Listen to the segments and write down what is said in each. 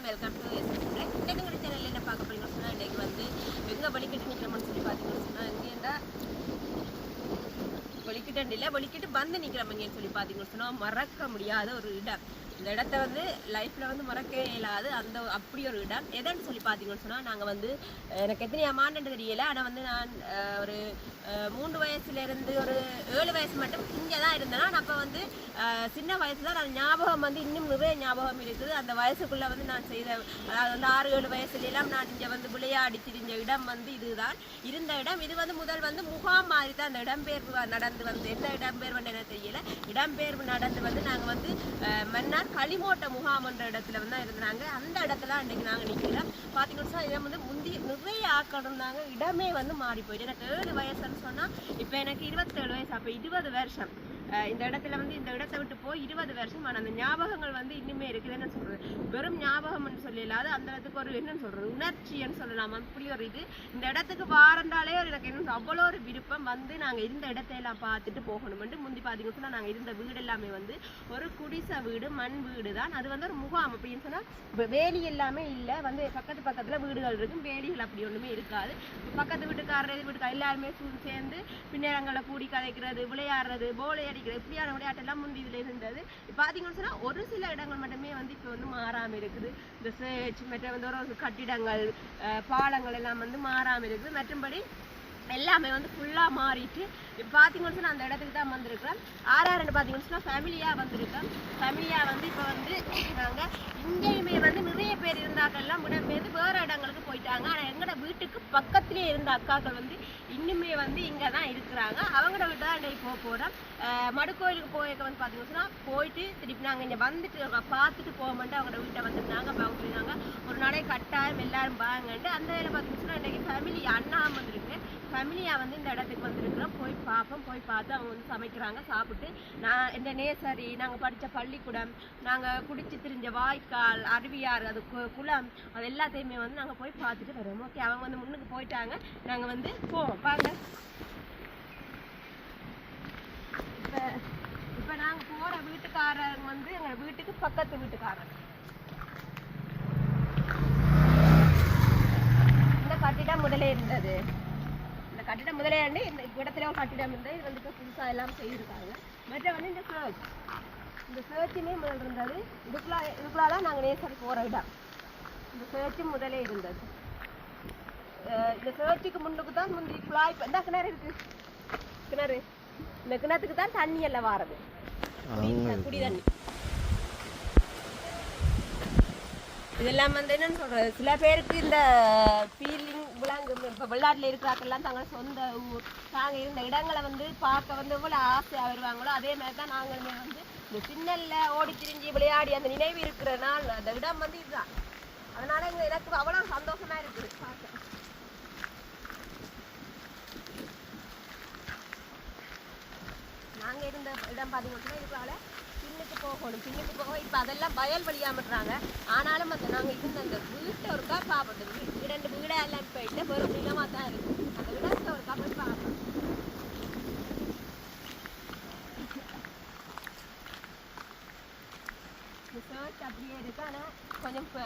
Welcome to இன்னைக்கு சேனல்ல என்ன பார்க்க போறீங்கன்னு சொன்னா இன்னைக்கு வந்து எங்க வலிக்கிட்டு நிக்கிறோம்னு சொல்லி பாத்தீங்கன்னு சொன்னா இங்கேண்டா வலிக்கிட்டு வந்து நிக்கிறோம்ங்கன்னு சொல்லி பாத்தீங்கன்னு சொன்னா மறக்க முடியாத ஒரு இடம். இந்த இடத்த வந்து லைஃப்ல வந்து மறக்கவே இயலாது. அந்த அப்படி ஒரு இடம் எதுன்னு சொல்லி பாத்தீங்கன்னு சொன்னா நாங்க வந்து எனக்கு எத்தனை ஆமான்னு தெரியல. ஆனா வந்து நான் ஒரு 3 வயசுல இருந்து ஒரு 7 வயசு மட்டும் இங்கதான் இருந்தேன். அப்ப வந்து சின்ன வயசுல நான் ஞாபகம் வந்து இன்னும் நிறைய ஞாபகம் இருக்குது. அந்த வயசுக்குள்ள வந்து நான் செய்த அதாவது வந்து 6-7 வயசுல எல்லாம் நான் இங்க வந்து விளையாடி திரிஞ்ச இடம் வந்து இதுதான் இருந்த இடம். இது வந்து முதல் வந்து முகாம் மாதிரி தான் அந்த இடம்பெயர்வு நடந்து வந்து எந்த இடம்பெயர்வு என்ன தெரியல. இடம்பெயர்வு நடந்து வந்து நாங்க வந்து மன்னார் களிமோட்ட முகாம் என்ற இடத்துல வந்து இருந்தாங்க. அந்த இடத்துல அன்னைக்கு நாங்க நிக்கிறோம். பாத்தீங்கன்னா இதை வந்து முந்தி நிறைய ஆக்கள் இருந்தாங்க. இடமே வந்து மாறி போயிட்டு எனக்கு 7 வயசுன்னு சொன்னா இப்ப எனக்கு 27 வயசு. அப்ப 20 வருஷம் இந்த இடத்துல வந்து இந்த இடத்தை விட்டு போய் 20 வருஷம். ஆனால் அந்த ஞாபகங்கள் வந்து இன்னுமே இருக்குது. என்ன சொல்றது, வெறும் ஞாபகம்னு சொல்லலாது அந்த இடத்துக்கு ஒரு என்னன்னு சொல்றது உணர்ச்சின்னு சொல்லலாம். அப்படி ஒரு இது இந்த இடத்துக்கு வாரண்டாலே எனக்கு என்ன அவ்வளோ ஒரு விருப்பம் வந்து நாங்கள் இருந்த இடத்தையெல்லாம் பார்த்துட்டு போகணும்ட்டு. முந்தி பார்த்தீங்கன்னு சொன்னால் நாங்கள் இருந்த வீடு எல்லாமே வந்து ஒரு குடிசை வீடு, மண் வீடு தான். அது வந்து ஒரு முகாம் அப்படின்னு சொன்னால் வேலி எல்லாமே இல்லை. வந்து பக்கத்தில் வீடுகள் இருக்கும், வேலிகள் அப்படி ஒன்றுமே இருக்காது. பக்கத்து வீட்டுக்காரர் வீட்டுக்கார எல்லாருமே சேர்ந்து பின்னரங்களை கூடி கதைக்கிறது, விளையாடுறது, போலை இப்படியான விளையாட்டெல்லாம் முந்தி இதுல இருந்தது. பாத்தீங்கன்னு சொன்னா ஒரு சில இடங்கள் மட்டுமே வந்து இப்ப வந்து மாறாம இருக்குது. இந்த சேர்ச் மற்ற வந்து ஒரு கட்டிடங்கள், பாலங்கள் எல்லாம் வந்து மாறாம இருக்குது. மற்றும்படி எல்லாமே வந்து ஃபுல்லா மாறிட்டு பாத்தீங்கன்னு சொன்னா அந்த இடத்துக்கு தான் வந்திருக்கிறோம். ஆறாறு பாத்தீங்கன்னு சொன்னா ஃபேமிலியா வந்திருக்கோம். ஃபேமிலியா வந்து இப்ப வந்து நாங்க இங்கேயுமே வந்து நிறைய பேர் இருந்தாக்கெல்லாம் இடம்பெயர்ந்து வேற இடங்களுக்கு போயிட்டாங்க. ஆனா எங்களோட வீட்டுக்கு பக்கத்திலே இருந்த அக்காக்கள் வந்து இன்னுமே வந்து இங்க தான் இருக்கிறாங்க. அவங்களோட வீட்டு தான் இன்னைக்கு போக போறோம். மடுக்கோயிலுக்கு போயிருக்க வந்து பாத்தீங்கன்னா போயிட்டு திருப்பி நாங்க இங்க வந்துட்டு பார்த்துட்டு போக மாட்டோம். அவங்களோட வீட்டை வந்துருந்தாங்க. அப்ப அவங்க சொல்லியிருந்தாங்க ஒரு நடை கட்டாயம் எல்லாரும் வாங்கன்ட்டு. அந்த வேலை பாத்தீங்கன்னா இன்னைக்கு ஃபேமிலி அண்ணா வந்திருக்கு. ஃபேமிலியா வந்து இந்த இடத்துக்கு வந்திருக்கிறோம். போய் பார்ப்போம். போய் பார்த்து அவங்க வந்து சமைக்கிறாங்க. சாப்பிட்டு நான் இந்த நேசரி, நாங்கள் படித்த பள்ளிக்கூடம், நாங்கள் குடிச்சு திரிஞ்ச வாய்க்கால், அருவியாறு, அது குளம், அது எல்லாத்தையுமே வந்து நாங்கள் போய் பார்த்துட்டு வருவோம். ஓகே, அவங்க வந்து முன்னுக்கு போயிட்டாங்க. நாங்கள் வந்து போவோம். பாருங்க, இப்போ நாங்கள் போகிற வீட்டுக்காரங்க வந்து எங்கள் வீட்டுக்கு பக்கத்து வீட்டுக்காரங்க. இந்த கட்டிடம் முதலே இருந்தது. கட்டிடம் முதலே இந்த இடத்துல ஒரு கட்டிடம் இருந்தது. இது வந்துட்டு புதுசா எல்லாம் செய்திருக்காங்க. மற்ற வந்து இந்த சேர்ச்சுமே முதல் இருந்தது. இதுக்குள்ளாலாம் நாங்கள் நேசரி போற இடம். இந்த சேர்ச்சு முதலே இருந்தது. இந்த சேர்ச்சுக்கு முன்னுக்கு தான் முந்தி குழாய் இந்த கிணறு இருக்கு. கிணறு இந்த கிணத்துக்கு தான் தண்ணி எல்லாம் வாரது, குடி தண்ணி. இதெல்லாம் வந்து என்னன்னு சொல்றது, சில பேருக்கு இந்த ஃபீலிங் விளாங்கு. இப்போ வெளிநாட்டில் இருக்கிறாக்கெல்லாம் தங்கள் சொந்த ஊர், நாங்கள் இருந்த இடங்களை வந்து பார்க்க வந்து எவ்வளோ ஆசையாக வருவாங்களோ அதே மாதிரி தான் நாங்களுமே வந்து இந்த சின்னல்ல ஓடி திரிஞ்சு விளையாடி அந்த நினைவு இருக்கிற நாள் அந்த இடம் வந்து இதுதான். அதனால எனக்கு அவ்வளோ சந்தோஷமா இருக்குது பார்க்க. நாங்கள் இருந்த இடம் பார்த்தீங்கன்னா இதுக்கால பின்னுக்கு போகணும். பின்னுக்கு போக இப்போ அதெல்லாம் வயல் வழியாமட்டுறாங்க. ஆனாலும் அந்த நாங்கள் இருந்த அந்த வீட்டை ஒருக்கா பார்ப்போம். 2 வீடை எல்லாம் போயிட்டு வெறும் நிலமாக தான் இருக்கும். அந்த விடத்தை ஒருக்கா போய் பார்ப்போம். இந்த சேர்ச் அப்படியே இருக்கு. ஆனால் கொஞ்சம் இப்போ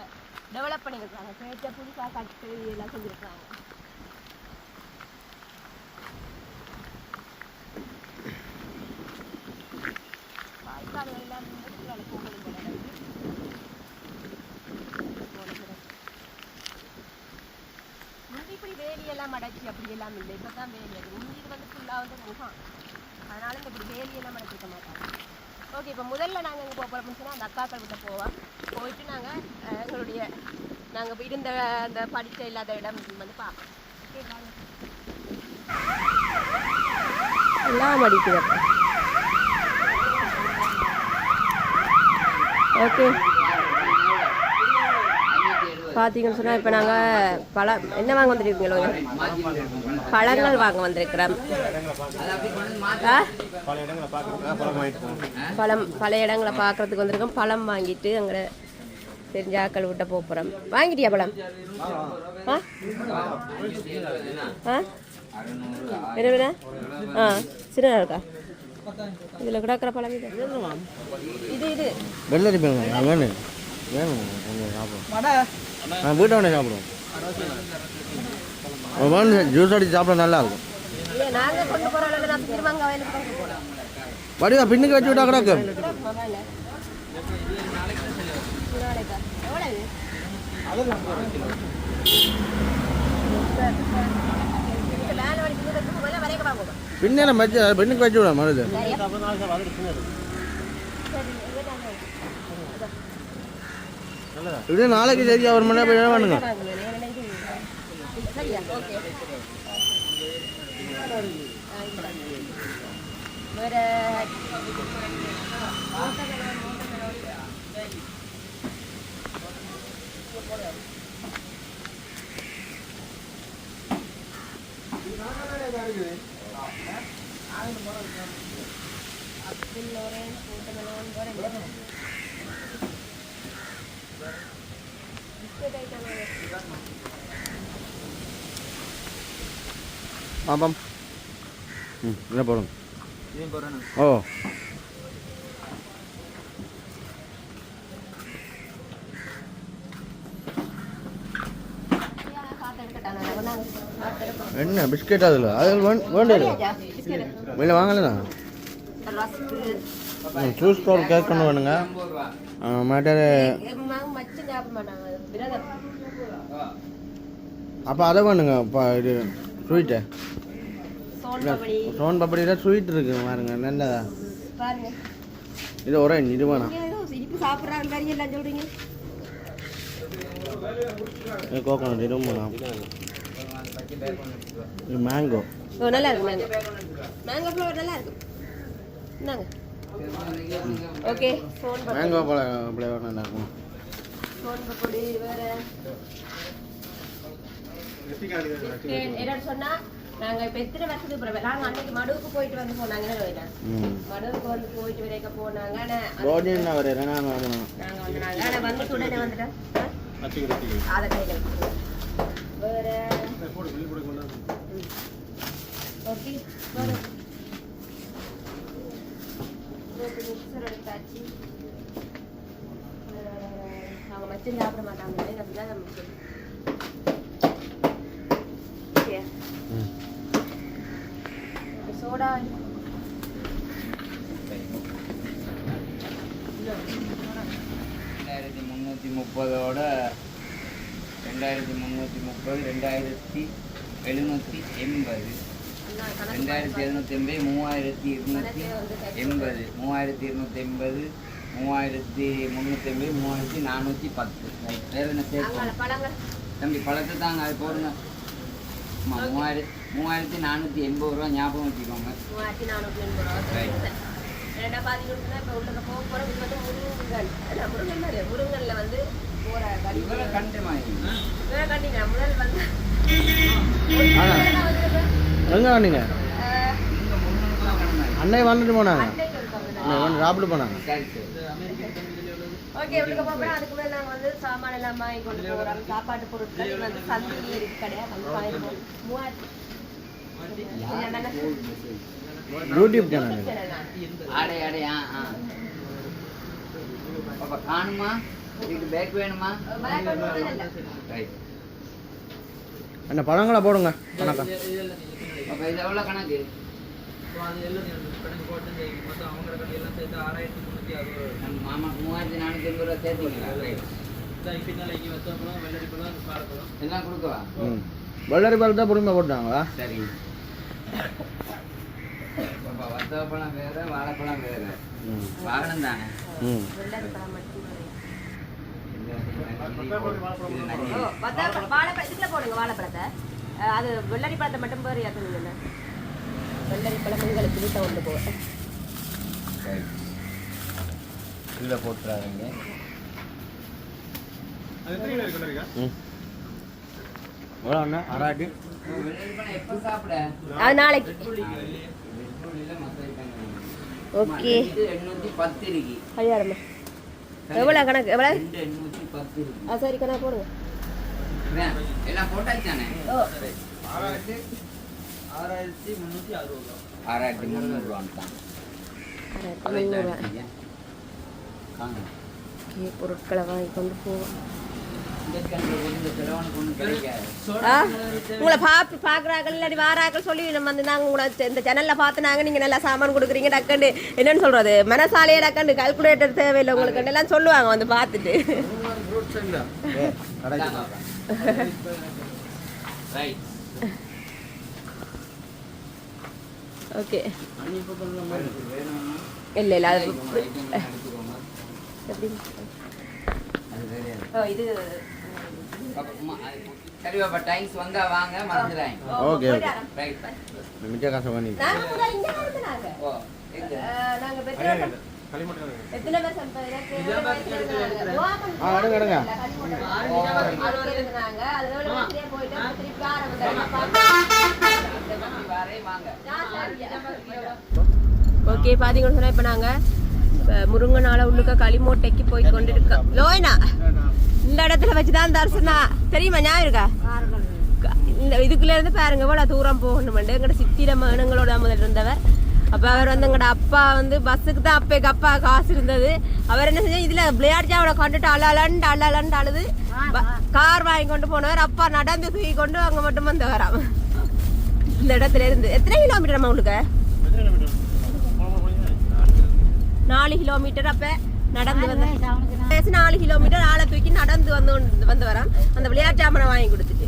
டெவலப் பண்ணியிருக்காங்க. சேர்ச்சை புதுசாக கட்டு எல்லாம் செஞ்சுருக்காங்க. இப்படி வேலியெல்லாம் அடைச்சி அப்படி எல்லாம் இல்லை. இப்பதான் வேலி அது முந்தி வந்து ஃபுல்லாக வந்து முகாம். அதனால இந்த இப்படி வேலியெல்லாம் அடைச்சிக்க மாட்டாங்க. ஓகே, இப்போ முதல்ல நாங்கள் எங்கே போக போகிறோம்னு சொன்னால் அந்த அக்காக்கள் கிட்ட போவோம். போயிட்டு நாங்கள் எங்களுடைய நாங்கள் இருந்த அந்த படித்த இல்லாத இடம் வந்து பார்ப்போம். எல்லாம் அடிக்குது. ஓகே, பார்த்தீங்கன்னு சொன்னால் இப்போ நாங்கள் என்ன வாங்க வந்துருக்கீங்களோ, பழங்கள் வாங்க வந்திருக்கிறோம். பல இடங்களை பார்க்கறதுக்கு வந்திருக்கோம். பழம் வாங்கிட்டு அங்கே தெரிஞ்ச ஆக்கள் விட்ட போகிறோம். வாங்கிட்டியா பழம்? என்ன சின்ன இருக்கா? இதில் கிடக்கிற பழம் இது வெள்ளரி பழம் வேணும் கொஞ்சம் சாப்பிடுவோம். நான் வீட்டை உடனே சாப்பிடுவோம். ஜூஸ் அடிச்சு சாப்பிட நல்லா இருக்கும். வடிவா பின்னுக்கு வச்சு விட்டா கிடக்கு. பின்ன வச்சு பின்னுக்கு வச்சு விட மருது. இப்படி நாளைக்கு சரியா ஒரு மணி நேரம் வேணுங்க. ஆமாம். என்ன போடுங்க. ஓ என்ன பிஸ்கெட் அதில் வேண்டியது வெளில வாங்கலண்ணா. ஜூஸ் பவுடர் கேக் பண்ண வேணுங்க. மேட்டரு அப்போ அதை வேணுங்க. இப்போ இது ஸ்வீட்டு சோன் பப்படியில் ஸ்வீட் இருக்குது பாருங்க. நல்லதா இது ஒரே இது வேணாம். கோகோனட் இதுவும் வேணாம். இது மேங்கோ நல்லா இருக்கு. மேங்கோ ஃப்ளேவர் நல்லா இருக்கு. என்னங்க ஓகே மேங்கோ ஃப்ளேவர் நல்லா இருக்கும். சோன் பப்படி வேற என்னன்னு சொன்னா நாங்க இப்ப எத்தனை வருஷத்துக்கு பிறகு நாங்க அன்னைக்கு மடுவுக்கு போயிட்டு வந்து போனாங்க. மடுவுக்கு வந்து போயிட்டு வரைக்க போனாங்க. நாங்க வந்து உடனே வந்துட்டேன். அதை கைகள் வேற ஓகே வேற மிக்சர் எடுத்தாச்சு. அவங்க மச்சம் சாப்பிட மாட்டாங்க. அப்படிதான் சோடா 2330ஓட 2330 2780 2780 3280 3280 3280 3380 3410. வேறு என்ன சேர்த்து தம்பி பழத்தை தாங்க அது போடுங்க. 3480 ரூபா ஞாபகம் வச்சுக்கோங்க. 3480 முருங்கன்ல வந்து அன்னை வந்துட்டு போனாங்க. சாப்பிட்டு போனாங்க. ஓகே உள்ளுக்கு போறோம். அதுக்கு மேல நாங்க வந்து சாமான் எல்லாம் வாங்கி கொண்டு போறோம். சாப்பாட்டு பொருட்கள் வந்து சந்தையில இருக்கு. கடையா வந்து வாங்கிடுவோம். யூடியூப் சேனல் ஆடை ஆடை பாப்பா காணுமா? இதுக்கு பேக் வேணுமா? என்ன பழங்களா போடுங்க கணக்கா. அப்ப இது எவ்வளவு கணக்கு? மாமா 3480 ரூபா சேர்த்தீங்களா? எல்லாம் கொடுக்கவா? வெள்ளரி பழம் தான் பொறுமை போட்டாங்களா? சரி. வத்தப்பழம் வேற வாழைப்பழம் வேற வாகனம் தானே. வாழைப்பழத்துல போடுங்க. வாழைப்பழத்தை அது வெள்ளரி பழத்தை மட்டும் பேர் ஏற்றுங்க. வெள்ளரி பழம் உங்களுக்கு வீட்டை கொண்டு போவேன். கீழே போட்டுறாங்க. அராட்டி எப்போ சாப்பிட? நாளைக்கு. ஓகே 810 இருக்கு. ஐயாயிரமா எவ்வளோ கணக்கு? எவ்வளோ? 810 இருக்கு. சரி கணக்கு போடுங்க. எல்லாம் போட்டாச்சானே? 6360 ரூபா. ஓகே பொருட்களை வாங்கி கொண்டு போவோம். உங்களை பார்க்குறாக்கள் இல்லாட்டி வாராக்கள் சொல்லி நம்ம வந்து நாங்கள் உங்களை இந்த சேனலில் பார்த்து நாங்கள் நீங்கள் நல்லா சாமான் கொடுக்குறீங்க டக்கண்டு என்னன்னு சொல்கிறது மனசாலையே டக்கண்டு கால்குலேட்டர் தேவையில்லை உங்களுக்கு எல்லாம் சொல்லுவாங்க வந்து பார்த்துட்டு. ஓகே இல்லை இல்லை அது எப்படி இது சரி பாப்பா டைம்ஸ் வந்தா வாங்க மறந்துறாங்க. ஓகே ஓகே மிச்ச காசு பண்ணி ஓ நாங்க பெட்ரோல் எத்தனை பேர் எடுங்க ஓகே பாத்தீங்கன்னு சொன்னா இப்ப நாங்க முருங்கனால உள்ளுக்க களிமோட்டைக்கு போய் கொண்டிருக்கோம். லோய்னா இந்த இடத்துல வச்சுதான் தரிசனா தெரியுமா ஞாபகம் இருக்கா? இந்த இதுக்குள்ள இருந்து பாருங்க போல தூரம் போகணும். எங்கட சித்திர மகனங்களோட முதல் இருந்தவர். அப்ப அவர் வந்து எங்கட அப்பா வந்து பஸ்ஸுக்கு தான் அப்பேக்கு அப்பா காசு இருந்தது. அவர் என்ன செஞ்சா இதுல விளையாட்சாவோட கொண்டுட்டு அழலண்டு அழுது கார் வாங்கி கொண்டு போனவர். அப்பா நடந்து தூக்கி கொண்டு அங்க மட்டும் வந்து வராம இந்த இடத்துல இருந்து. எத்தனை கிலோமீட்டர் நம்ம உங்களுக்கு? 4 கிலோமீட்டர். அப்ப நடந்து வந்து 4 கிலோமீட்டர் ஆளை தூக்கி நடந்து வந்து வரான் அந்த விளையாட்டு சாமனை வாங்கி கொடுத்துட்டு.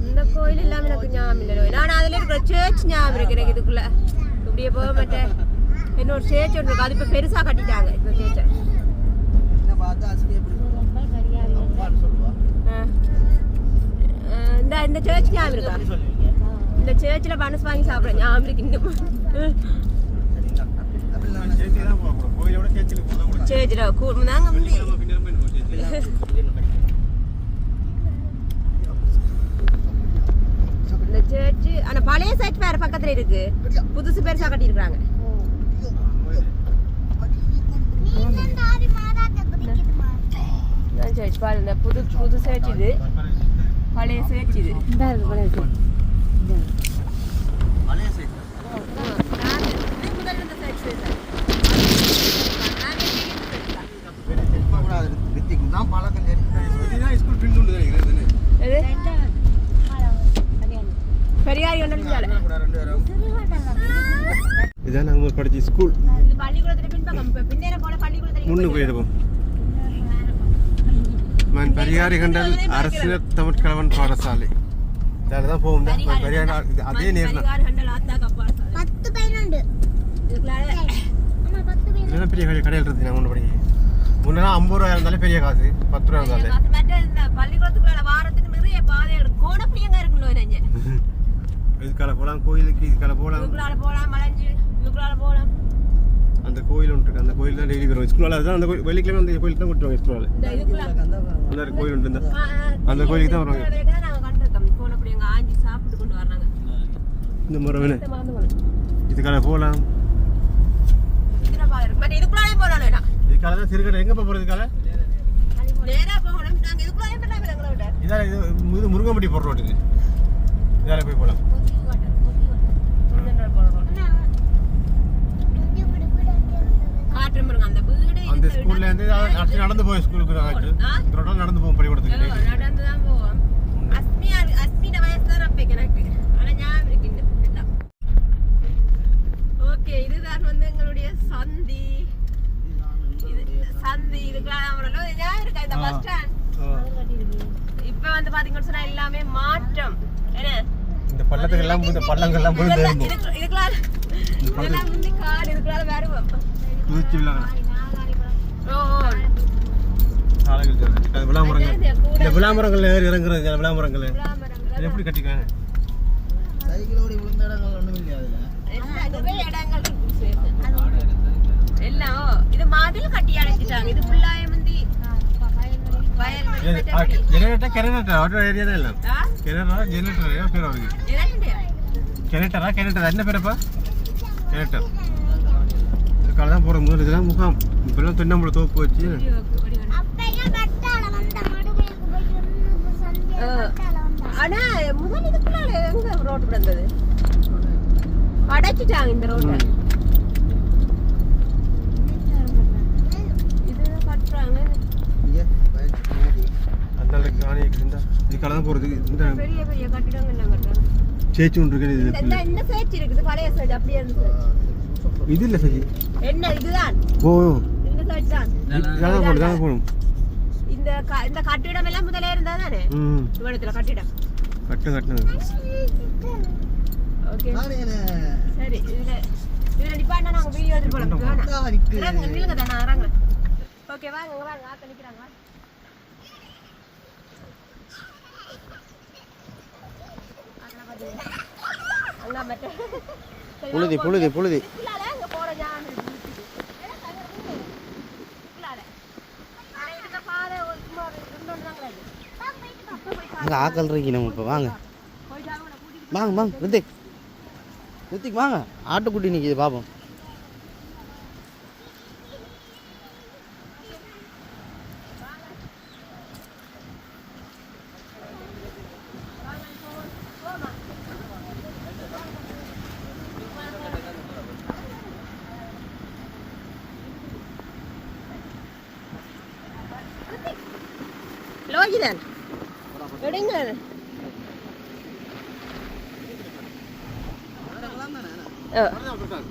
இந்த கோயில் இல்லாம எனக்கு ஞாபகம் இல்லை. நான் அதுல இருக்கிற சேர்ச் ஞாபகம் இருக்கு எனக்கு. இதுக்குள்ள இப்படியே போக மாட்டேன். இன்னொரு சேர்ச் ஒன்று இருக்கு. அது இப்ப பெருசா கட்டிட்டாங்க இந்த சேர்ச்சை. இந்த சேர்ச் ஞாபகம் இருக்கா? இந்த சேர்ச்சில் பனஸ் வாங்கி சாப்பிட்றேன் ஞாபகம் இருக்கு இன்னும். சேர்ச்சில் நாங்க வந்து இந்த சேர்ச்சு ஆனா பழைய சைட் வேற பக்கத்துல இருக்கு. புதுசு பெருசா கட்டி இருக்காங்க. சேர்ச் பாருங்க புது சேர்ச் இது. பழைய சேர்ச் இது. இதான் நாங்க படிச்ச ஸ்கூல். இது பள்ளிக்கூடத்துல பின்பக்கம் பின்னேற போல பள்ளிக்கூடத்துல முன்னுக்கு போயிடுவோம். நான் பெரியாரி கண்டல் அரசு தமிழ்கலவன் பாடசாலை தான் போவோம். அதே நேரம் பெரிய கடையில் இருக்கு. நான் ஒன்று படிக்க முன்னா 50 ரூபா இருந்தாலே பெரிய காசு. 10 ரூபா இருந்தாலே பள்ளிக்கூடத்துக்குள்ள வாரத்துக்கு நிறைய பாதைகள் கோடப்பியங்க இருக்குன்னு இதுக்கால போகலாம். கோயிலுக்கு இதுக்கால போகலாம். போகலாம் மலைஞ்சு இதுக்குள்ளால போகலாம். அந்த கோயில் ஒன்று இருக்கு. அந்த கோயில் தான் டெய்லி வருவோம். ஸ்கூலால் அதுதான் அந்த கோயில் வெள்ளிக்கிழமை அந்த கோயிலுக்கு தான் கூட்டுவாங்க. ஸ்கூலால் அந்த கோயில் ஒன்று இருந்தால் அந்த கோயிலுக்கு தான் வருவாங்க. இந்த முறை வேணும் இதுக்கால போகலாம். இதுக்கால தான் சிறுகடை எங்கே போகிறது? இதுக்கால இதால் இது முருங்கம்பட்டி போடுற ரோட்டுக்கு இதால் போய் போகலாம். அந்த ஸ்கூல்ல இருந்து நடந்து போய் ஸ்கூலுக்கு நடந்து போவோம். பள்ளிக்கூடத்துக்கு நடந்து தான் போவோம். அஸ்மியோட வயசு தான் அப்ப எனக்கு. ஆனா ஞாபகம் இருக்கு இந்த. ஓகே இதுதான் வந்து எங்களுடைய சந்தி. சந்தி இதுக்கெல்லாம் ஞாபகம் இருக்கா? இந்த பஸ் ஸ்டாண்ட் இப்ப வந்து பாத்தீங்கன்னு சொன்னா எல்லாமே மாற்றம். என்ன இந்த பள்ளத்துக்கெல்லாம் இந்த பள்ளங்கள்லாம் இதுக்கெல்லாம் முந்தி காடு இதுக்கெல்லாம் வருவோம். தூச்சி விழாங்க விளாமரங்கள். இந்த விளாமரங்கள் இறங்குறது விளாமரங்கள் எப்படி கட்டிக்காங்க? சைக்கிளோடி விழுந்த இடங்கள் ஒண்ணும் இல்லையா? அதுல நிறைய இடங்கள் இருக்கு எல்லாம். இது மாதிரி கட்டி அடைச்சிட்டாங்க. இது ஃபுல்லாய முந்தி ஜெனரேட்டர் கெனரேட்டர் ஆட்டோ ஏரியா தான் எல்லாம். கெனரேட்டர் ஜெனரேட்டர் பேர் வருது. கெனரேட்டரா என்ன பேரப்பா? கெனரேட்டர் இதுக்கால தான் போகிற முதல் இதெல்லாம் முகாம். இப்பெல்லாம் தென்னம்பழ தோப்பு வச்சு ஆனா முதல் இதுக்குள்ள எங்க ரோட்டு கிடந்தது? அடைச்சிட்டாங்க இந்த ரோட்டை. நானே இந்த இதுக்கெல்லாம் போகிறதுக்கு இந்த பெரிய பெரிய கட்டிடங்கள் எல்லாம் கட்டுறாங்க. சேச்சு ஒன்று இருக்குது இந்த சேர்ச்சி இருக்குது பழைய சைடு அப்படியே இருந்து இது இல்லை சரி என்ன இதுதான் ஓ இந்த சைடு தான் தானே போகணும் இந்த கட்டிடம் எல்லாம் முதல்ல இருந்தா தானே இவ்வளத்துல கட்டிடம் கட்டினது ஓகே சரி இதுல நிப்பாட்டா நாங்க வீடியோ எடுத்து போலாம் நில்லுங்க தானே வராங்க ஓகே வாங்க வாங்க ஆக்க நிக்கிறாங்க அங்க மட்ட புழுதி அங்க போற ஜான் அங்கே ஆக்கள் இருக்கி நம்ம இப்போ வாங்க ரித்திக் வாங்க ஆட்டுக்குட்டி நிற்கிது பாப்போம். லோகிதான் எடுங்க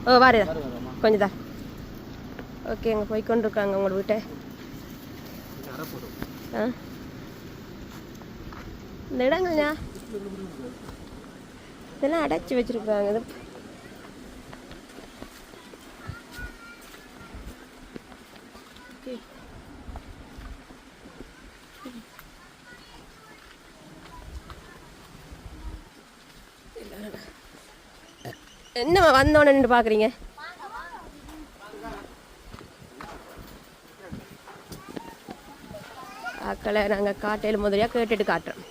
ஓ வாரு கொஞ்சம் தான் ஓகே அங்கே போய் கொண்டு இருக்காங்க உங்களோட வீட்டை இந்த இடங்கள்ண்ணா இதெல்லாம் அடைச்சி வச்சிருக்காங்க இது என்ன வந்தோன்னு நின்று பார்க்குறீங்க ஆக்களை நாங்கள் காட்டையில் முதலியாக கேட்டுட்டு காட்டுறோம்.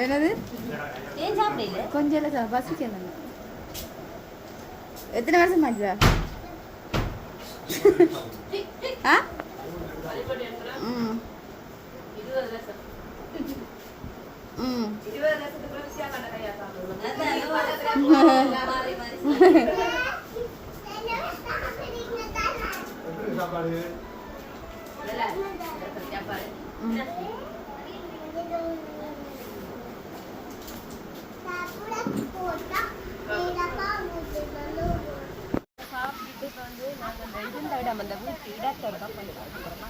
என்னது ஏன் சாப்பிடல கொஞ்சம் இல்லை பசிக்கணும். எத்தனை வருஷம் ஆச்சுதா? ஆ ம் ம் சாப்பிட்டு இப்போ வந்து நாங்கள் அந்த இருந்த இடம் அந்த வீட்டு இடத்தோட தான் பண்ணி பார்க்குறோமா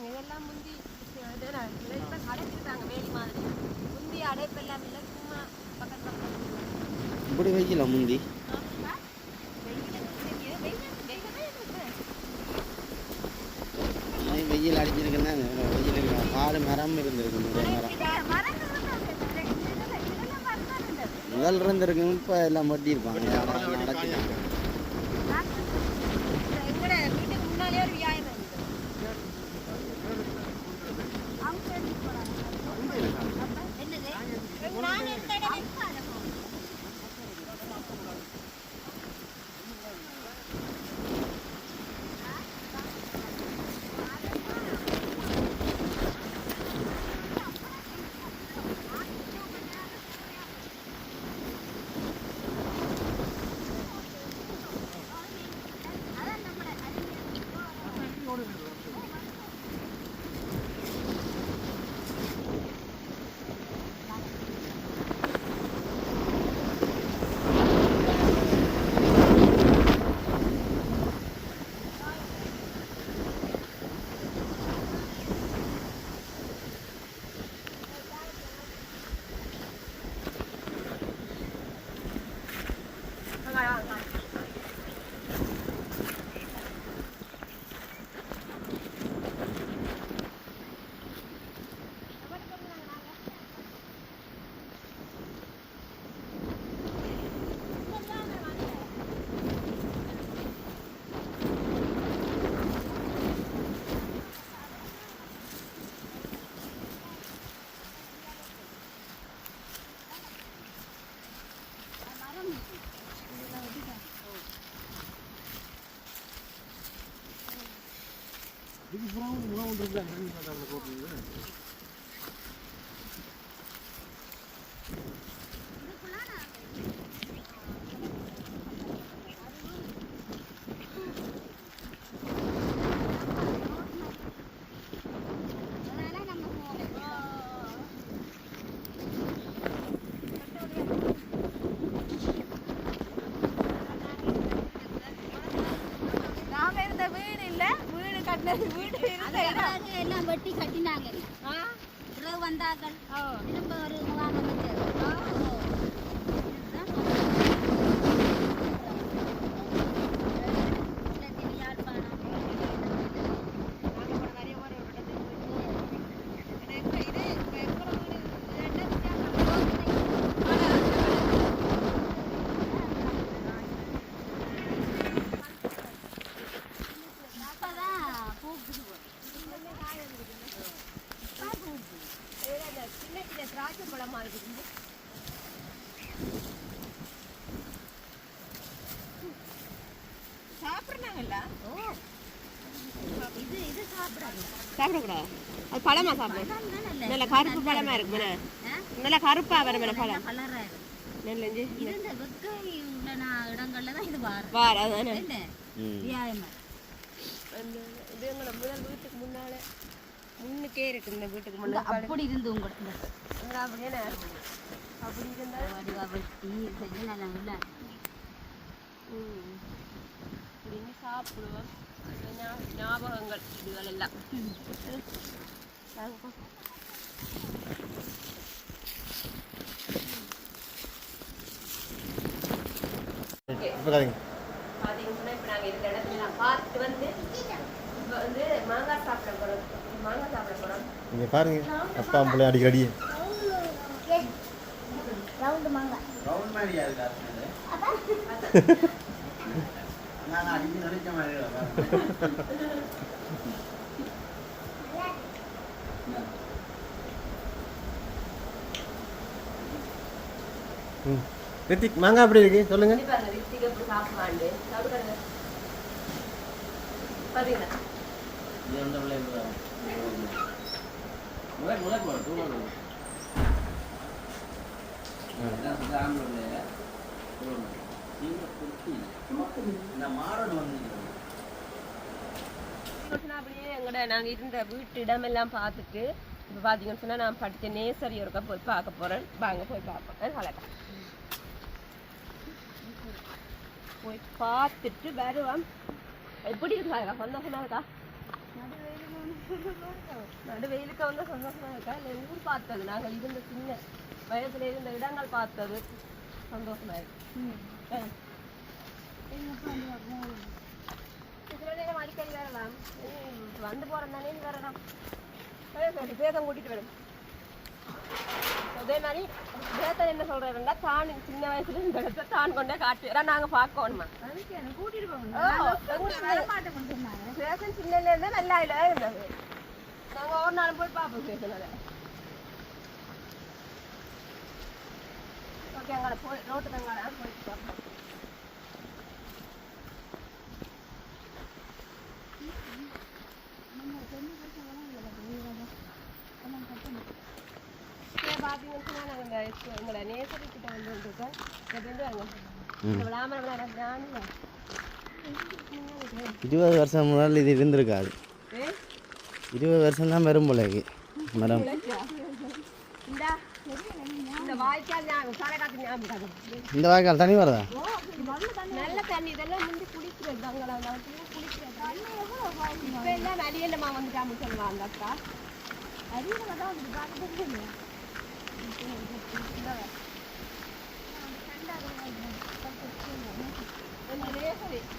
இதெல்லாம் முந்தி அடைச்சிருக்காங்க வேலி மாதிரி முந்தி அடைப்பெல்லாம் இல்லை சும்மா பக்கத்தில் இப்படி வைக்கல முந்தி வெயில் அடிச்சிருக்குன்னா வெயில் காடு மரம் இருந்திருக்கு மரம் முதல் இருந்திருக்கு இப்போ எல்லாம் மட்டி இருப்பாங்க எங்கட வீட்டுக்கு முன்னாலே ஒரு வியாயம் எல்லாம் வெட்டி கட்டினாங்க வந்தார்கள் திரும்ப ஒரு முகாம் சாப்பிடக்கூடாது அது பழமா சாப்பிடும் நல்ல கருப்பு பழமா இருக்கு நல்ல கருப்பா வரும் பழம் நல்ல இடங்கள்ல தான் இது வார அதானே இது எங்களோட முதல் வீட்டுக்கு முன்னால முன்னுக்கே இருக்கு இந்த வீட்டுக்கு முன்னாடி அப்படி இருந்து உங்களுக்கு அப்படியே அப்படி இருந்தா வெட்டி செஞ்சு நல்லா இனி சாப்பிடுவோம் ஞாபகங்கள் இதுகள் எல்லாம் பாத்தீங்கன்னா இப்ப நாங்க இந்த இடத்துல பார்த்து வந்து இப்ப வந்து மாங்காய் சாப்பிட போறோம் நீங்க பாருங்க அப்பா அம்பளை அடிக்கடி ரவுண்டு மாங்காய் ரவுண்ட் மாதிரியா இருக்கா நான் அடிச்சு நினைச்ச மாதிரி ரித்திக் மாங்காய் எப்படி இருக்கு சொல்லுங்க ரித்திக் எப்படி சாப்பிடுவாண்டு சாப்பிடுங்க பாத்தீங்களா அப்படியே எங்கட நாங்க இருந்த வீட்டு இடமெல்லாம் பார்த்துட்டு இப்போ பார்த்தீங்கன்னு சொன்னா நான் படித்த நேசரி ஒருக்கா போய் பார்க்க போறேன் வாங்க போய் பார்ப்போம் சொல்லட்டா போய் பார்த்துட்டு வருவோம் எப்படி இருக்கா சந்தோஷமா இருக்கா நடுவெயிலுக்கு வந்து சந்தோஷமா இருக்கா இல்லை ஊர் பார்த்தது நாங்கள் இருந்த சின்ன வயசுல இருந்த இடங்கள் பார்த்தது சந்தோஷமா இருக்கு அடிக்கடி வரலாம் வந்து போறேன் தானே வரலாம் பேசம் கூட்டிட்டு வரும் அதே மாதிரி வேத்தன் என்ன சொல்றாருன்னா தான் சின்ன வயசுல இந்த இடத்த தான் கொண்டே காட்டுறா நாங்க பார்க்கணுமா சேஷன் சின்னல இருந்தா நல்லா இல்ல இருந்தது நாங்க ஒரு நாள் போய் பார்ப்போம் சேஷன் ஓகே அங்கே போய் ரோட்டு தங்கால போயிட்டு பார்ப்போம் பார்த்தீங்கன்னா நாங்கள் எங்களை நேசரி கிட்ட வந்துருக்கோம் விளாமல் 20 வருஷம் முதல் இது இருந்திருக்காது 20 வருஷம் தான் வரும் போல மரம் இந்த வாய்க்கால் இந்த வாய்க்கால் தண்ணி வருதா நல்ல தண்ணி இதெல்லாம் முந்தி குளிக்கிறது அங்கே குளிக்கிறது இப்போ எல்லாம் அரியலமா வந்துட்டான்னு சொல்லுவாங்க அந்த அக்கா அரியலமா தான் வந்து பார்த்துட்டு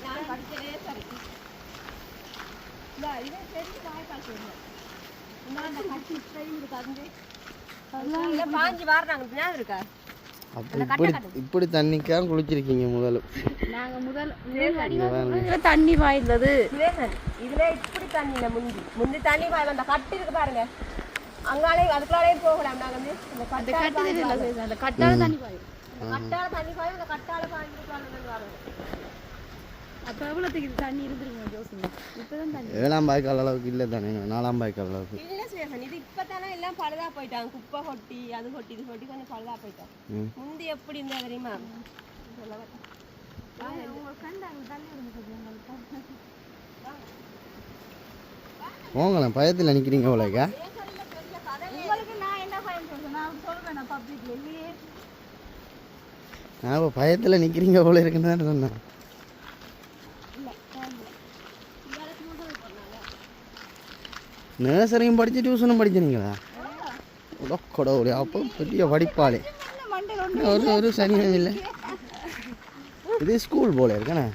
நான் படிச்சதே சரி இதே பெரிய வாய்க்கால் சொல்லுவேன் பாஞ்சு வாரம் ஞாபகம் இருக்கா இப்படி தண்ணிக்காக குளிச்சிருக்கீங்க முதல்ல நாங்க தண்ணி பாய்ந்தது இதுல இப்படி தண்ணியில முந்தி தண்ணி பாய் அந்த கட்டு இருக்கு பாருங்க அங்காலே அதுக்குள்ளாலே போகலாம் நாங்க வந்து அந்த கட்டால தண்ணி பாயும் கட்டால தண்ணி பாயும் அந்த கட்டால பாய்ந்து அப்ப எவ்வளவுக்கு தண்ணி இருந்துருங்க யோசிங்க இப்பதான் தண்ணி 7ஆம் வாய்க்கால் அளவுக்கு இல்லை தானே 4ஆம் வாய்க்கால் அளவுக்கு இல்ல சேஷன் இது இப்பதானே எல்லாம் பழுதா போயிட்டாங்க குப்பை கொட்டி அது கொட்டி இது கொட்டி கொஞ்சம் பழுதா போயிட்டாங்க முந்தி எப்படி இருந்தா தெரியுமா போங்களேன் பயத்தில் நிற்கிறீங்க அவ்வளோக்கா நான் இப்போ பயத்தில் நிற்கிறீங்க போல இருக்குன்னு தான் சொன்னேன் நர்சரியும் படித்து டியூஷனும் படிச்சிருங்களா உடக்கொடவுளே அப்போ பெரிய படிப்பாளே ஒரு சனியும் இல்லை இது ஸ்கூல் போல இருக்கண்ணே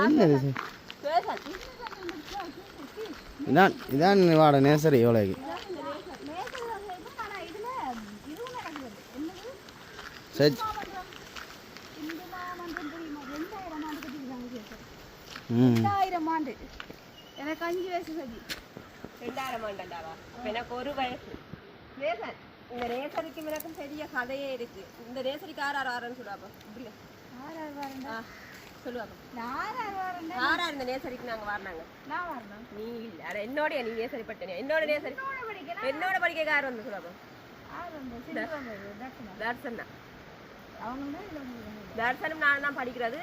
என்னது இதான் வாட நேசரி எவ்வளோக்கு சரி 2000 ஆண்டு எனக்கு 5 வயசு சரி 2000 ஆண்டாவா எனக்கு ஒரு வயசு நேசன் இந்த நேசரிக்கு எனக்கும் பெரிய கதையே இருக்கு இந்த நேசரிக்கு ஆறாருன்னு சொல்லுவாப்பா இப்படியா சொல்லுவாப்பா ஆறாரு இந்த நேசரிக்கு நாங்க வரனாங்க நான் வரணும் நீ இல்ல அட என்னோட நீ நேசரி பட்டனியா என்னோட படிக்க யார் வந்து சொல்லுவாப்பா தர்சன் தர்சனம் நான் தான் படிக்கிறது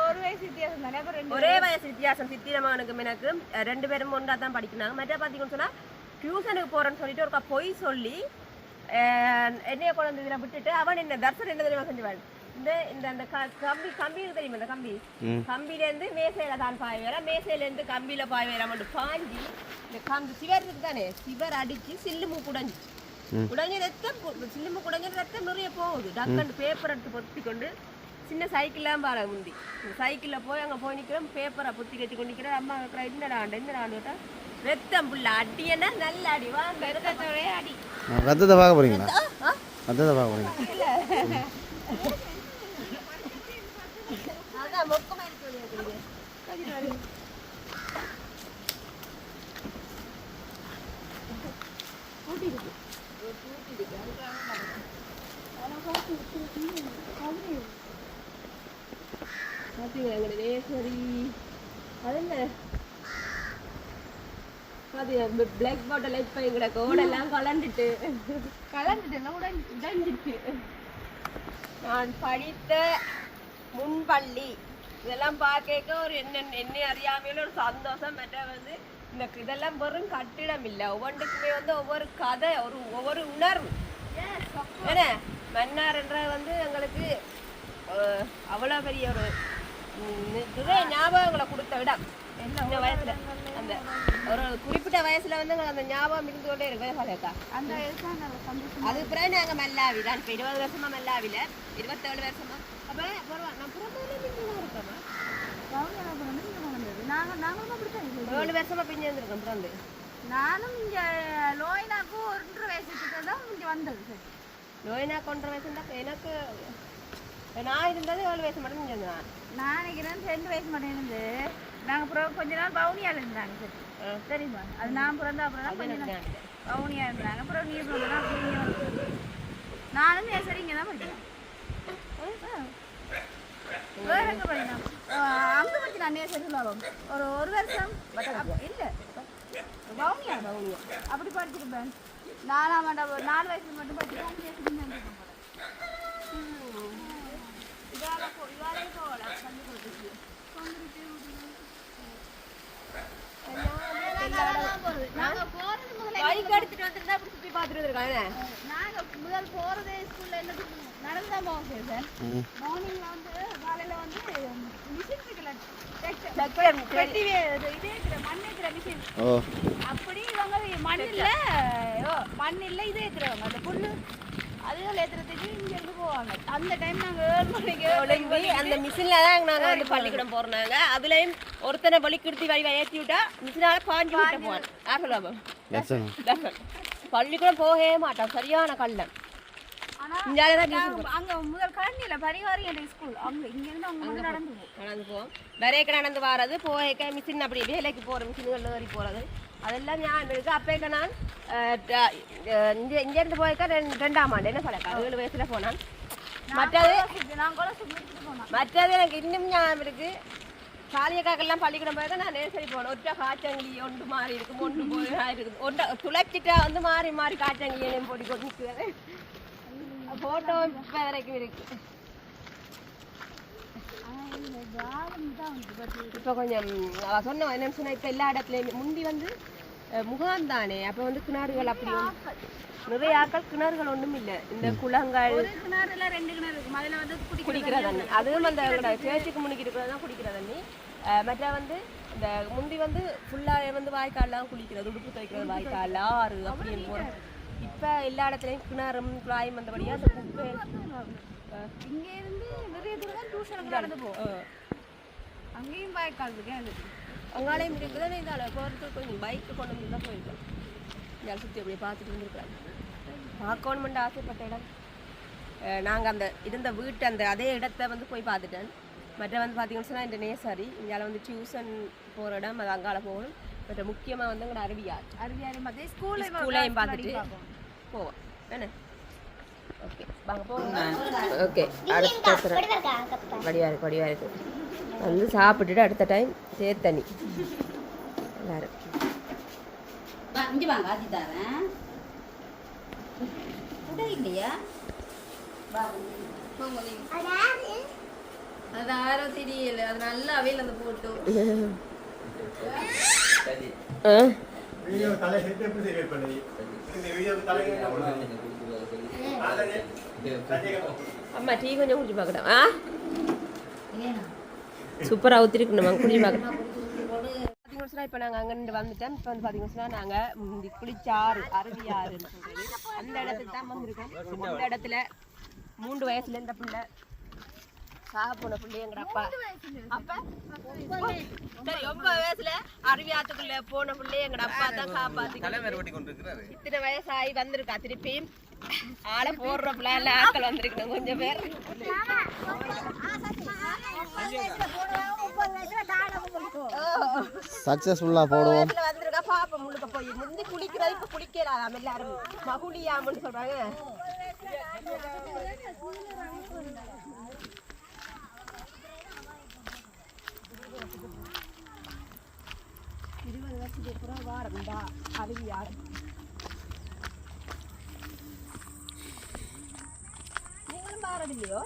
ஒரு வயசு வித்தியாசம் தானே ஒரே வயசு வித்தியாசம் சித்திரமானுக்கும் எனக்கு 2 பேரும் ஒன்றா தான் படிக்கிறாங்க மற்ற பார்த்தீங்கன்னு சொன்னா டியூஷனுக்கு போறேன்னு சொல்லிட்டு ஒருக்கா பொய் சொல்லி என்னைய குழந்தை இதில் விட்டுட்டு அவன் என்ன தர்சன் என்ன தெரியுமா செஞ்சுவான் இந்த அந்த கம்பி தெரியுமா இந்த கம்பியிலேருந்து மேசையில தான் பாய் வேற மேசையிலேருந்து கம்பியில பாய் வேற மட்டும் பாஞ்சி இந்த கம்பி சிவர் இருக்கு தானே சிவர் அடிச்சு சில்லுமு குடஞ்சி குடஞ்ச ரத்தம் சில்லுமு குடஞ்ச ரத்தம் நிறைய போகுது டக்குன்னு பேப்பர் எடுத்து பொத்தி கொண்டு சின்ன சைக்கிள்லாம் பாரு முந்தி இந்த சைக்கிளில் போய் அங்கே போய் நிற்கிறோம் பேப்பரை பொத்தி கட்டி கொண்டு நிற்கிறேன் அம்மா இருக்கிற இந்த ஆண்டு கேட்டால் ரத்தம் புள்ள அடியன்னா நல்ல அடி வாங்க ரத்தத்தோட அடி ரத்தத்தை பார்க்க போறீங்களா ரத்தத்தை பார்க்க போறீங்களா அதான் மொக்கமாக இருக்கு பார்த்தீங்களா எங்களுடைய சரி அது என்ன அது பிளாக் பாட்டில் இப்போ எங்களோட கோடெல்லாம் கலந்துட்டு எல்லாம் உடைஞ்சிட்டு நான் படித்த முன்பள்ளி இதெல்லாம் பார்க்க ஒரு என்ன அறியாமையில ஒரு சந்தோஷம் மற்ற வந்து இந்த இதெல்லாம் வெறும் கட்டிடம் இல்லை ஒவ்வொன்றுக்குமே வந்து ஒவ்வொரு கதை ஒவ்வொரு உணர்வு ஏன்னா மன்னார்ன்ற வந்து எங்களுக்கு அவ்வளோ பெரிய ஒரு நிறைய ஞாபகங்களை கொடுத்த இடம் சின்ன வயசுல அந்த ஒரு குறிப்பிட்ட வயசுல வந்து அந்த ஞாபகம் இருந்து கொண்டே இருக்கு அந்த அதுக்கு பிறகு நாங்க மல்லாவி தான் இப்போ 20 வருஷமா மல்லாவில 27 வருஷமா அப்ப நான் பிறந்ததுல இருக்கோமா 7 வருஷமா பிஞ்சு வந்திருக்கோம் பிறந்து நானும் இங்கே லோயினாக்கு 1.5 வயசுக்கு தான் இங்கே வந்தது சரி லோயினா 1.5 வயசுண்டா எனக்கு நான் இருந்தது 7 வயசு மட்டும் இங்கே இருந்தேன் நான் நினைக்கிறேன் 2 வயசு மட்டும் இருந்து நாங்கள் அப்புறம் கொஞ்ச நாள் பவுனியாவில் இருந்தாங்க சரி சரிம்மா அது நான் பிறந்த அப்புறம் தான் கொஞ்ச நாள் பவுனியா இருந்தாங்க அப்புறம் நீ பிறந்தா நானும் சரி இங்கே தான் படிக்கிறேன் வேற எங்கே படிக்கிறேன் அங்கே படிச்சு நான் நேசரி சொல்லுவோம் ஒரு வருஷம் இல்லை பவுனியா அப்படி படிச்சிருப்பேன் 4 வயசுல மட்டும் படிச்சிருக்கேன் பைக் எடுத்துட்டு வந்துருந்தா அப்படி சுத்தி பார்த்துட்டு இருக்காங்க நாங்க முதல் போறதே ஸ்கூல்ல என்ன நடந்துதான் போவோம் சார் மார்னிங்ல வந்து காலையில வந்து மிஷின் இருக்குல்ல மிஷின் அப்படி இவங்க மண்ணில் இது ஏத்துறவங்க அந்த புல்லு அதுகள் ஏத்துறதுக்கு இங்க இருந்து போவாங்க அந்த டைம் நாங்க 7 மணிக்கு அந்த மிஷின்ல தான் நாங்க வந்து பள்ளிக்கூடம் போறாங்க அதுலயும் ஒருத்தனை பள்ளிக்கூடத்தி வழி ஏற்றி விட்டா மிஷினால பாஞ்சு விட்டு போவான் யார் சொல்லுவாங்க பள்ளிக்கூடம் போகவே மாட்டான் சரியான கள்ளம் அங்க முதல் கழனியில பரிவாரி என்ற ஸ்கூல் அங்க இங்க இருந்து அவங்க நடந்து போவோம் வரைக்க நடந்து வர்றது போக மிஷின் அப்படி வேலைக்கு போற மிஷின்கள் ஏறி போறது அதெல்லாம் ஞாபகம் இருக்கு அப்போ நான் இங்கேருந்து போயிருக்கா 2ஆம் ஆண்டு என்ன சொல்ல 7 வயசுல போனான் மற்றது எனக்கு இன்னும் ஞாபகம் இருக்கு காலியக்காக்கெல்லாம் பள்ளிக்கூடம் போயிருக்கா நான் நேசரி போனேன் ஒற்றை காய்ச்சங்கிலி ஒன்று மாறி இருக்கும் ஒன்று போய் இருக்குது ஒன்றை துளைச்சிட்டா வந்து மாறி மாறி காய்ச்சங்கிலியும் போட்டி கொண்டு நிற்குவேன் போட்டோ இப்போ வரைக்கும் இருக்கு இப்போ கொஞ்சம் அவ சொன்ன என்ன சொன்னா இப்போ எல்லா இடத்துலையும் முந்தி வந்து முகாம் தானே அப்போ வந்து கிணறுகள் அப்படி நிறைய ஆட்கள் கிணறுகள் ஒன்றும் இல்லை இந்த குளங்கள் கிணறுல 2 கிணறு இருக்கும் அதில் வந்து குடிக்கிற தண்ணி அதுவும் அந்த சேர்ச்சிக்கு முன்னிக்கு இருக்கிறது தான் குடிக்கிற தண்ணி மற்ற வந்து இந்த முந்தி வந்து ஃபுல்லாக வந்து வாய்க்கால்லாம் குளிக்கிறது உடுப்பு துவைக்கிறது வாய்க்கால் ஆறு அப்படின்னு போகிறோம் இப்போ எல்லா இடத்துலையும் கிணறும் குழாயும் வந்தபடியாக அந்த குப்பை இங்கே இருந்து நிறைய தூரம் தான் டியூஷனுக்கு நடந்து போகும் அங்கேயும் வாய்க்கால் இருக்கு அங்காலையும் இருக்குதானே இதால் போகிறதுக்கு கொஞ்சம் பைக்கு கொண்டு வந்து தான் போயிருக்கோம் இங்கே சுற்றி அப்படியே பார்த்துட்டு வந்துருக்குறாங்க பார்க்கணுமெண்டு ஆசைப்பட்ட இடம் நாங்கள் அந்த இருந்த வீட்டு அந்த அதே இடத்த வந்து போய் பார்த்துட்டேன் மற்ற வந்து பார்த்தீங்கன்னு சொன்னால் இந்த நேசரி இங்கே வந்து டியூஷன் போகிற இடம் அது அங்கால போகணும் மற்ற முக்கியமாக வந்து எங்களோட அருவியாரையும் பார்த்து ஸ்கூலையும் பார்த்துட்டு போவோம் என்ன ஓகே வாங்க போவோம் ஓகே அடுத்த வடிவாக இருக்கு வந்து சாப்பிட்டுட்டு அடுத்த டைம் தேத்தண்ணி எல்லாரும் இங்கே வாங்க ஆதி தரேன் இல்லையா அது ஆரோ தெரியல அது நல்லா அவையில் அந்த போட்டோ அம்மா டீ கொஞ்சம் குடிச்சு பார்க்கணும் சூப்பராக ஊற்றிருக்கணும் குடிச்சு பார்க்கணும் இப்போ நாங்கள் அங்கேருந்து வந்துட்டோம் இப்போ வந்து பார்த்தீங்கன்னா நாங்கள் குளிச்சாறு அருவியாறுன்னு சொல்றது அந்த இடத்துக்கு தான் வந்திருக்கோம் அந்த இடத்துல 3 வயசுல இந்த பிள்ளை சாக போன பிள்ளை எங்கட அப்பா அப்ப சரி 9 வயசுல அருவியாத்துக்குள்ள போன பிள்ளை எங்கட அப்பா தான் காப்பாத்தி இத்தனை வயசாகி வந்திருக்கா திருப்பியும் ஆளை போடுற பிள்ளை ஆக்கள் வந்திருக்கணும் கொஞ்சம் பேர் சக்சஸ்ஃபுல்லா போடுவோம் வந்திருக்கா பாப்பா முழுக்க போய் முந்தி குளிக்கிறது இப்ப குளிக்கலாம் எல்லாரும் மகுடியாமன்னு சொல்றாங்க அருவியாறு நீங்களும் பாரது இல்லையோ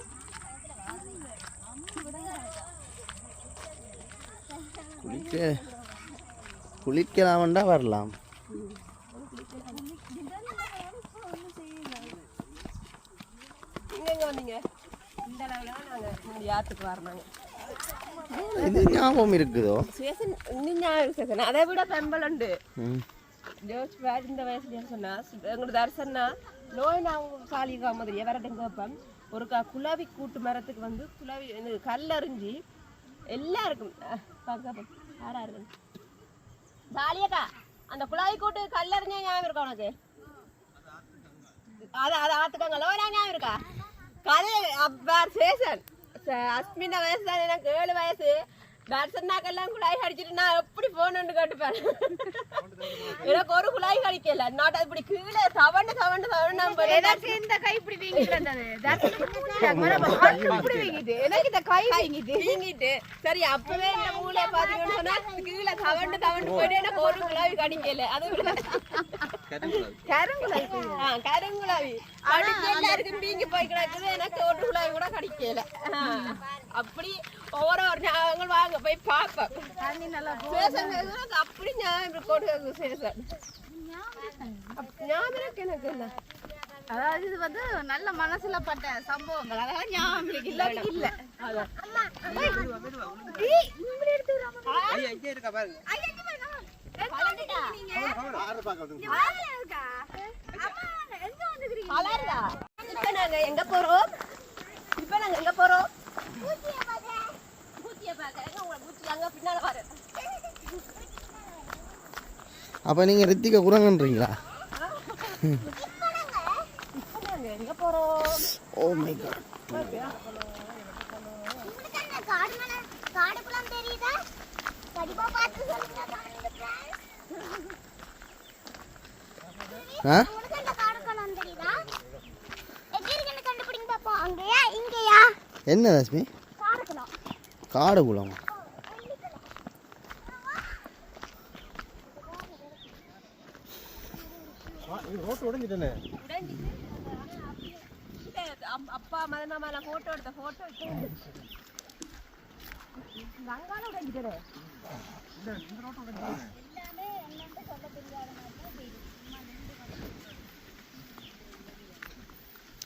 குளிக்கலாம்டா வரலாம் எங்க வந்தீங்க இந்த அளவுல நாங்க யாத்துக்கு வரனாங்க இது ஞாபகம் இருக்குதோ இன்னும் ஞாபகம் அதை விட பெம்பல் உண்டு ஜோஸ் வேறு இந்த வயசுல சொன்னா எங்களோட தரிசனா நோய் நாங்கள் சாலிகா மாதிரியே வரட்டும் கேட்பேன் ஒரு குழாவி கூட்டு மரத்துக்கு வந்து குழாவி கல்லறிஞ்சி எல்லாருக்கும் யாரா இருக்கு சாலியக்கா அந்த குழாய் கூட்டு கல்லறிஞ்சா ஞாபகம் இருக்கா உனக்கு? அது ஆத்துக்காங்கல்ல ஞாபகம் இருக்கா? கதை அப்பார் சேஷன் அஸ்மின வயசு தான், எனக்கு 7 வயசு. தர்சனாக்கெல்லாம் குழாய் கடிச்சிட்டு நான் எப்படி போனேன்னு கேட்டுப்பேன். எனக்கு ஒரு குழாய் கடிக்கல, நாட் இப்படி கீழே தவண்டு எனக்கு இந்த கை இப்படி வீங்கிட்டு எனக்கு இந்த கை வீங்கிட்டு சரி அப்பவே இந்த மூளை பாத்தீங்கன்னு சொன்னா கீழே தவண்டு போயிட்டு எனக்கு ஒரு குழாய் கடிக்கல. அது கருங்குழாவி எல்லாருக்கும் வீங்கி போய் கிடக்குது, எனக்கு ஒரு குழாய் கூட கடிக்கல. அப்படி ஒவ்வொரு ஞாபகங்கள் வாங்க போய் பார்ப்பேன். அப்படி ஞாபகம் கொண்டு சேசன் ஞாபகம் இருக்கு எனக்கு. என்ன அதாவது இது வந்து நல்ல மனசுல பட்ட சம்பவங்கள், அதாவது ஞாபகம் இல்ல. இப்ப நாங்க எங்க போறோம்? அப்போ நீங்கள் ரித்திகா குரங்கன்றீங்களா? Oh my god. என்ன ரஷ்மி? காடுகுளம். அப்பா மதனாம போட்டோ எடுத்த போட்டோ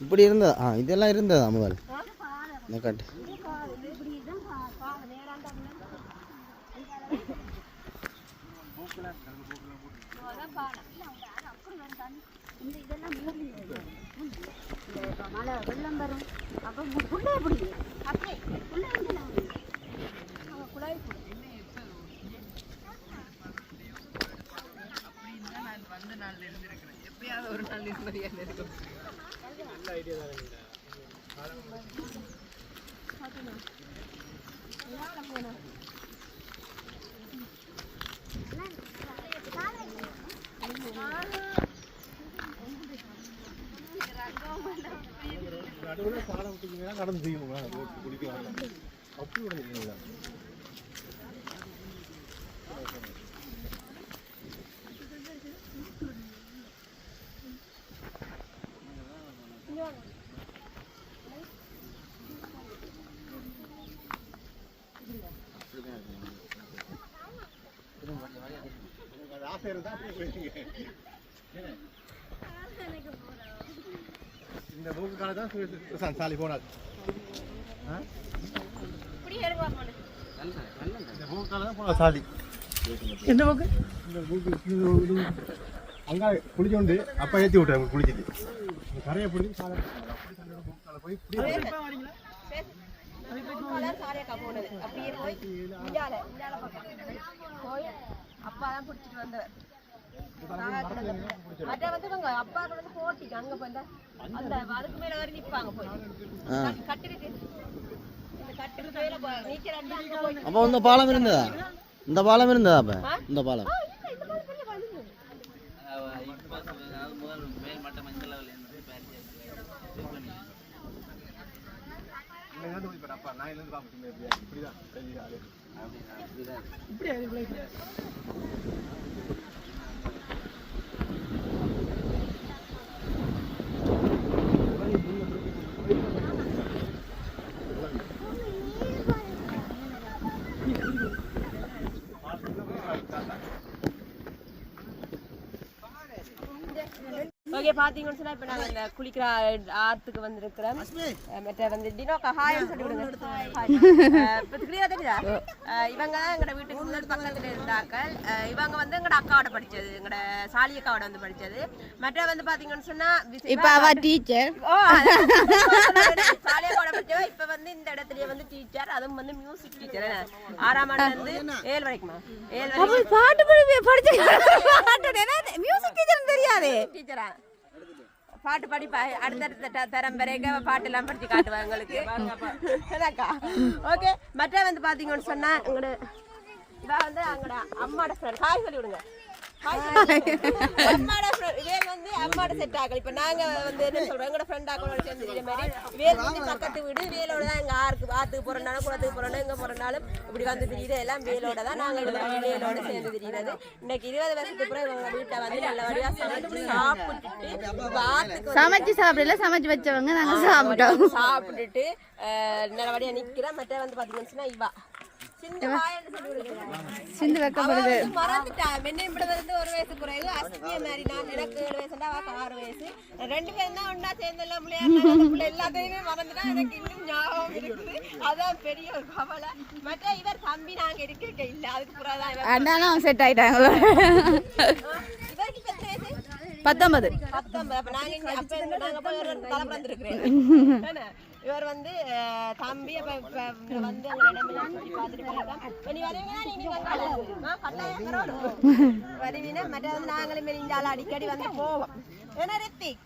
இப்படி இருந்ததா? இதெல்லாம் இருந்ததா முதல்? இந்த காட்டு மழை வெள்ளம் வரும். அப்போ புள்ளை எப்படி அப்படியே புள்ளை குழாய் வந்து நாள் இருந்திருக்கிறேன். எப்பயாவது ஒரு நாள் நிம்மதியாக இருக்கும். நல்ல ஐடியா தான். நடந்து செய்யுங்களா குடிக்க அப்படி விடுங்களா? ஆசை இருந்தா அப்படியே போயிருக்கீங்க. இந்த மூக்கு கால தான் சாலி போனாது. இந்த மூக்கு கால தான் போனா சாலி. என்ன மூக்கு? இந்த மூக்கு அங்க குளிச்சோண்டு அப்பா ஏற்றி விட்டாங்க குளிச்சுட்டு கரையை பிடிச்சி சாலை மூக்கால போய் அப்படியே போய் அப்பாதான் பிடிச்சிட்டு வந்தவர். அப்பா வந்து போட்டிக்கு அங்க போய் அந்த அதுக்கு மேல வரை நிப்பாங்க போய் கட்டிருக்கு. அப்போ இந்த பாலம் இருந்ததா? இந்த பாலம் இருந்ததா? அப்ப இந்த பாலம் அப்பா நான் இருந்து பாப்பேன். இப்படிதான் ஓகே பாத்தீங்கன்னு சொன்னா இப்ப நாங்க இந்த குளிக்கிற ஆத்துக்கு வந்திருக்கிறோம். மற்ற வந்து டினோக்கா ஹாய்னு சொல்லி விடுங்க. இப்ப கிளியரா தெரியுதா? இவங்க தான் எங்கட வீட்டுக்கு முன்னாடி பக்கத்துல இருந்தாங்க. இவங்க வந்து எங்கட அக்காவோட படிச்சது, எங்கட சாலி அக்காவோட வந்து படிச்சது. மற்ற வந்து பாத்தீங்கன்னு சொன்னா இப்ப அவ டீச்சர். சாலி அக்காவோட படிச்சவ இப்ப வந்து இந்த இடத்துலயே வந்து டீச்சர், அதுவும் வந்து மியூசிக் டீச்சர். 6ஆம் ஆண்டுல இருந்து 7 வரைக்குமா 7 வரைக்கும் பாட்டு படிச்சு டீச்சரா பாட்டு படிப்பா அடுத்தடுத்த தரம் வரைக்கும் பாட்டு எல்லாம் படிச்சு காட்டுவா எங்களுக்கு ஓகே மற்ற வந்து பாத்தீங்கன்னு சொன்னா எங்களோட இவ வந்து எங்களோட அம்மாட ஃப்ரெண்ட் ஹாய் சொல்லி விடுங்க அம்மாட வேல் வந்து அம்மாட செட் ஆகல இப்ப நாங்க வந்து என்ன சொல்றோம் எங்களோட ஃப்ரெண்ட் ஆகணும் சேர்ந்து இதே மாதிரி வேல் வந்து பக்கத்து வீடு வேலோட தான் எங்க ஆத்துக்கு போறனாலும் குளத்துக்கு போறோம் எங்க போறனாலும் இப்படி வந்து தெரியுது எல்லாம் வேலோட தான் நாங்க வேலோட சேர்ந்து தெரியுது இன்னைக்கு 20 வருஷத்துக்கு அப்புறம் இவங்க வீட்டை வந்து நல்லபடியா சமைச்சு சாப்பிட்டுட்டு சமைச்சு சாப்பிடல சமைச்சு வச்சவங்க நாங்க சாப்பிட்டோம் சாப்பிட்டுட்டு நல்லபடியா நிக்கிறோம் மற்ற வந்து பாத்தீங்கன்னா இவா சிந்து வைக்கப்படுது மறந்துட்டா மென்னிப்பட வந்து 1 வயசு குறைவு அஸ்திய மாதிரி நான் எனக்கு 7 வயசுண்டா அவ 6 வயசு 2 பேரும் தான் ஒண்ணா சேர்ந்து எல்லாம் பிள்ளை எல்லாத்தையுமே மறந்துட்டா எனக்கு இன்னும் ஞாபகம் இருக்குது அதான் பெரிய ஒரு கவலை மற்ற இவர் தம்பி நாங்க இருக்க இல்ல அதுக்கு புறாதான் அண்ணாலும் செட் ஆயிட்டாங்க இவருக்கு எத்தனை வயசு 19 அப்ப நாங்க போய் ஒரு தலை பிறந்திருக்கிறேன் இவர் வந்து தம்பி அப்ப வந்து எங்களிடம் சுற்றி பார்த்துட்டு போயிருக்கோம் நீ வருவீனா மற்ற வந்து நாங்களும் இந்தால அடிக்கடி வந்து போவோம் ஏன்னா ரித்திக்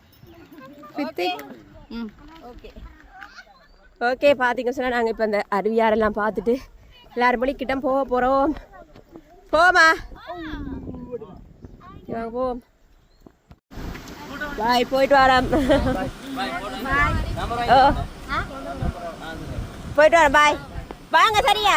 ஓகே ஓகே பார்த்தீங்க சொன்னா நாங்கள் இப்போ அந்த அருவியாரெல்லாம் பார்த்துட்டு எல்லாரும் மணிக்கிட்ட போக போகிறோம் போமா போவோம் பாய் போயிட்டு வரோம் போயிட்டு வரோம் பாய் வாங்க சரியா